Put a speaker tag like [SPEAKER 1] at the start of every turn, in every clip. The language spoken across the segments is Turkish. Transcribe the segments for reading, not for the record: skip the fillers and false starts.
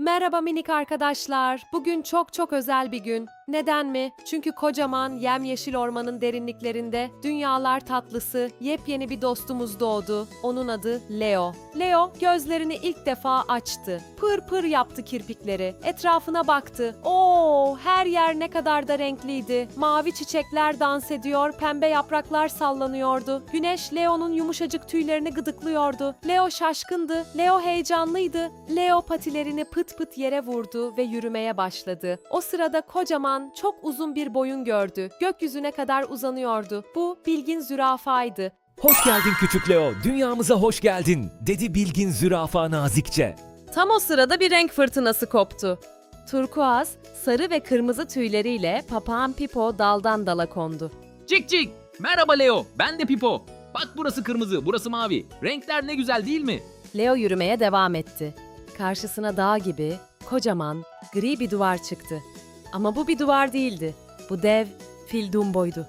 [SPEAKER 1] Merhaba minik arkadaşlar. Bugün çok özel bir gün. Neden mi? Çünkü kocaman yemyeşil ormanın derinliklerinde dünyalar tatlısı yepyeni bir dostumuz doğdu. Onun adı Leo. Leo gözlerini ilk defa açtı. Pır pır yaptı kirpikleri. Etrafına baktı. Oo, her yer ne kadar da renkliydi. Mavi çiçekler dans ediyor, pembe yapraklar sallanıyordu. Güneş Leo'nun yumuşacık tüylerini gıdıklıyordu. Leo şaşkındı. Leo heyecanlıydı. Leo patilerini pıt pıt yere vurdu ve yürümeye başladı. O sırada kocaman, çok uzun bir boyun gördü. Gökyüzüne kadar uzanıyordu. Bu bilgin zürafaydı.
[SPEAKER 2] Hoş geldin küçük Leo, dünyamıza hoş geldin, dedi bilgin zürafa nazikçe.
[SPEAKER 1] Tam o sırada bir renk fırtınası koptu. Turkuaz, sarı ve kırmızı tüyleriyle papağan Pipo daldan dala kondu.
[SPEAKER 3] Cik cik. Merhaba Leo. Ben de Pipo. Bak burası kırmızı, burası mavi. Renkler ne güzel değil mi?
[SPEAKER 1] Leo yürümeye devam etti. Karşısına dağ gibi, kocaman, gri bir duvar çıktı. Ama bu bir duvar değildi. Bu dev fil Dumbo'ydu.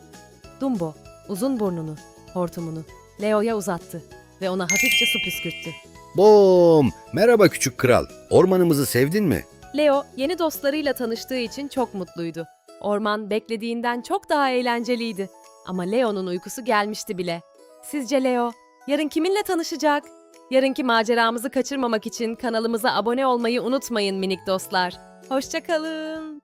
[SPEAKER 1] Dumbo, uzun burnunu, hortumunu Leo'ya uzattı ve ona hafifçe su püskürttü.
[SPEAKER 4] Bom! Merhaba küçük kral. Ormanımızı sevdin mi?
[SPEAKER 1] Leo, yeni dostlarıyla tanıştığı için çok mutluydu. Orman beklediğinden çok daha eğlenceliydi. Ama Leo'nun uykusu gelmişti bile. Sizce Leo, yarın kiminle tanışacak? Yarınki maceramızı kaçırmamak için kanalımıza abone olmayı unutmayın minik dostlar. Hoşça kalın.